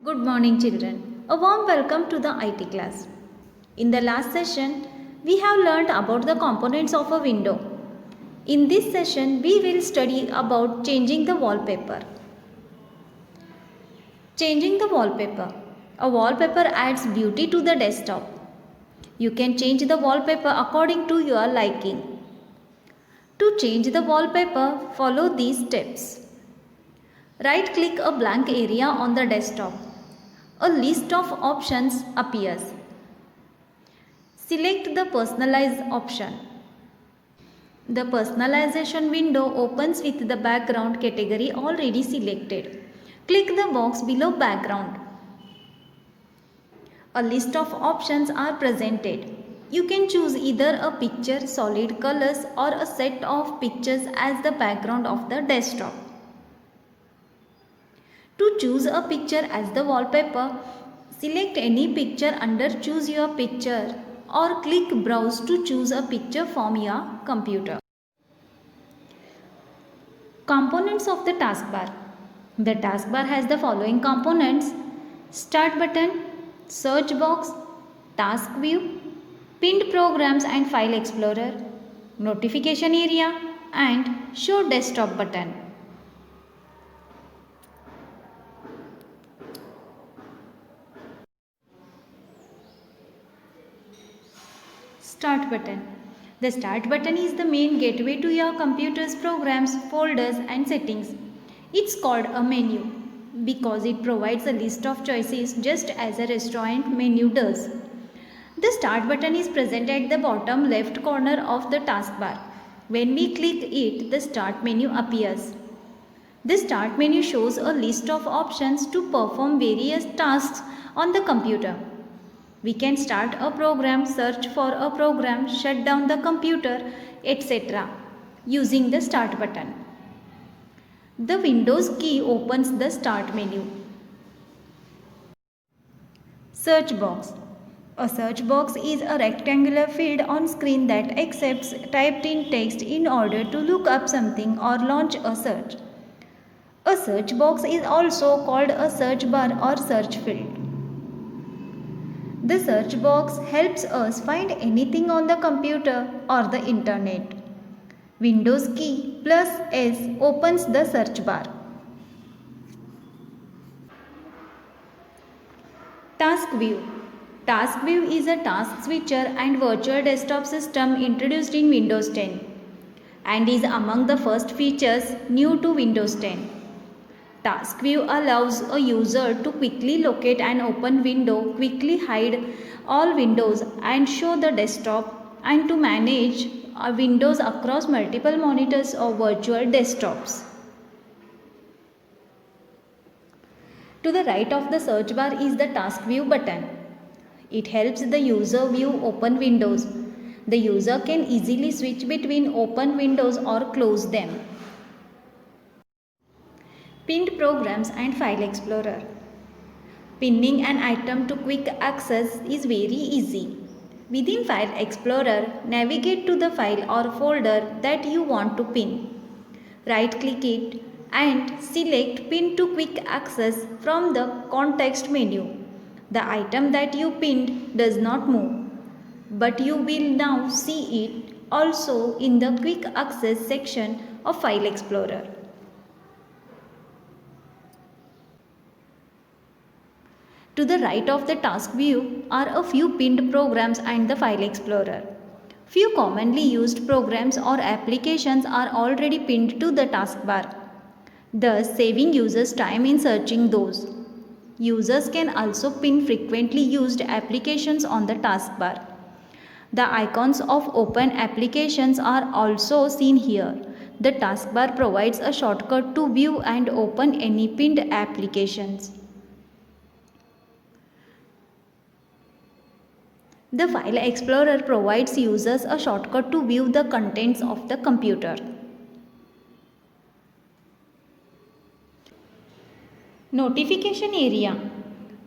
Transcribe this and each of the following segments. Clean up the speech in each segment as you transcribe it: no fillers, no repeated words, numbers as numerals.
Good morning, children. A warm welcome to the IT class. In the last session, we have learned about the components of a window. In this session, we will study about changing the wallpaper. Changing the wallpaper. A wallpaper adds beauty to the desktop. You can change the wallpaper according to your liking. To change the wallpaper, follow these steps. Right-click a blank area on the desktop. A list of options appears. Select the Personalize option. The personalization window opens with the background category already selected. Click the box below background. A list of options are presented. You can choose either a picture, solid colors or a set of pictures as the background of the desktop. To choose a picture as the wallpaper, select any picture under Choose Your Picture or click Browse to choose a picture from your computer. Components of the taskbar. The taskbar has the following components: Start button, search box, task view, pinned programs and file explorer, notification area and show desktop button. Start button. The Start button is the main gateway to your computer's programs, folders and settings. It's called a menu because it provides a list of choices just as a restaurant menu does. The Start button is present at the bottom left corner of the taskbar. When we click it, the Start menu appears. The Start menu shows a list of options to perform various tasks on the computer. We can start a program, search for a program, shut down the computer, etc. using the Start button. The Windows key opens the Start menu. Search box. A search box is a rectangular field on screen that accepts typed in text in order to look up something or launch a search. A search box is also called a search bar or search field. The search box helps us find anything on the computer or the internet. Windows key plus S opens the search bar. Task view. Task view is a task switcher and virtual desktop system introduced in Windows 10 and is among the first features new to Windows 10. Task view allows a user to quickly locate an open window, quickly hide all windows and show the desktop, and to manage windows across multiple monitors or virtual desktops. To the right of the search bar is the Task View button. It helps the user view open windows. The user can easily switch between open windows or close them. Pinned programs and file explorer. Pinning an item to quick access is very easy. Within File Explorer, navigate to the file or folder that you want to pin. Right-click it and select Pin to quick access from the context menu. The item that you pinned does not move, but you will now see it also in the quick access section of File Explorer. To the right of the task view are a few pinned programs and the file explorer. Few commonly used programs or applications are already pinned to the taskbar, thus saving users time in searching those. Users can also pin frequently used applications on the taskbar. The icons of open applications are also seen here. The taskbar provides a shortcut to view and open any pinned applications. The File Explorer provides users a shortcut to view the contents of the computer. Notification area.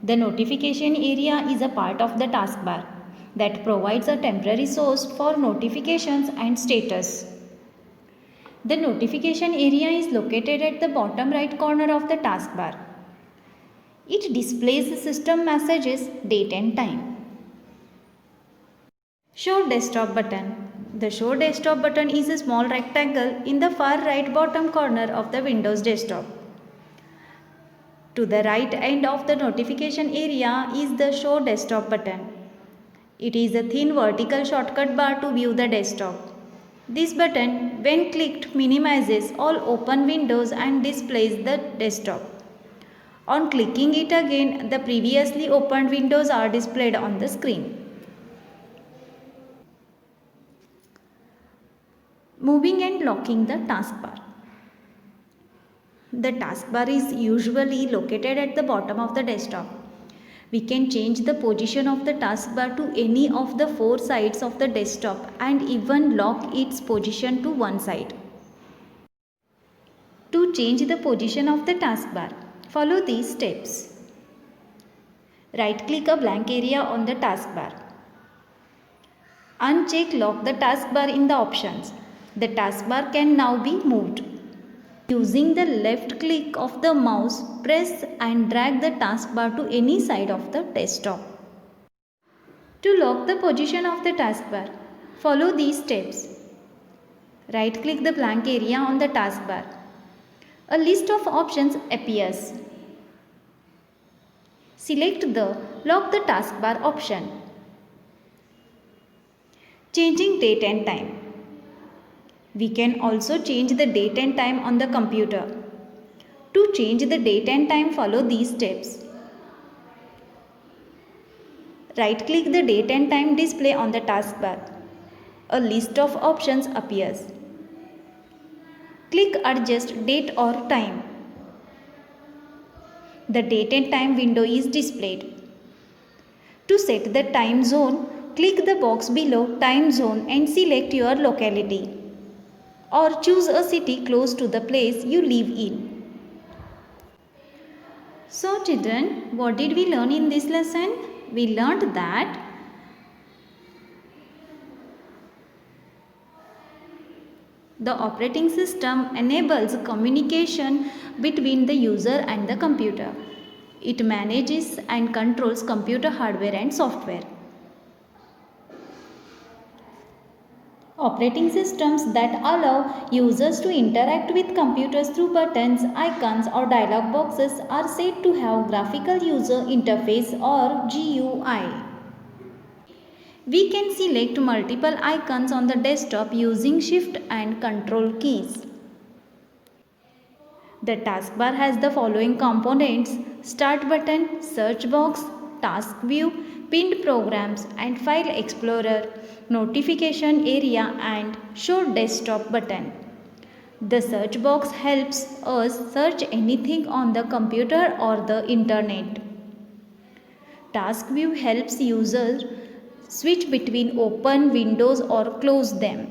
The notification area is a part of the taskbar that provides a temporary source for notifications and status. The notification area is located at the bottom right corner of the taskbar. It displays the system messages, date and time. Show desktop button. The Show desktop button is a small rectangle in the far right bottom corner of the Windows desktop. To the right end of the notification area is the Show desktop button. It is a thin vertical shortcut bar to view the desktop. This button, when clicked, minimizes all open windows and displays the desktop. On clicking it again, the previously opened windows are displayed on the screen. Moving and locking the taskbar. The taskbar is usually located at the bottom of the desktop. We can change the position of the taskbar to any of the four sides of the desktop and even lock its position to one side. To change the position of the taskbar, follow these steps. Right-click a blank area on the taskbar. Uncheck Lock the taskbar in the options. The taskbar can now be moved. Using the left click of the mouse, press and drag the taskbar to any side of the desktop. To lock the position of the taskbar, follow these steps. Right-click the blank area on the taskbar. A list of options appears. Select the Lock the taskbar option. Changing date and time. We can also change the date and time on the computer. To change the date and time, follow these steps. Right-click the date and time display on the taskbar. A list of options appears. Click Adjust Date or Time. The date and time window is displayed. To set the time zone, click the box below Time Zone and select your locality, or choose a city close to the place you live in. So children, what did we learn in this lesson? We learned that the operating system enables communication between the user and the computer. It manages and controls computer hardware and software. Operating systems that allow users to interact with computers through buttons, icons or dialog boxes are said to have graphical user interface or GUI. We can select multiple icons on the desktop using Shift and Control keys. The taskbar has the following components: Start button, search box, task view, pinned programs and file explorer, notification area and show desktop button. The search box helps us search anything on the computer or the internet. Task view helps users switch between open windows or close them.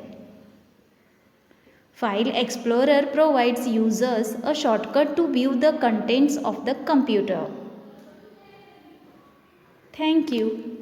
File Explorer provides users a shortcut to view the contents of the computer. Thank you.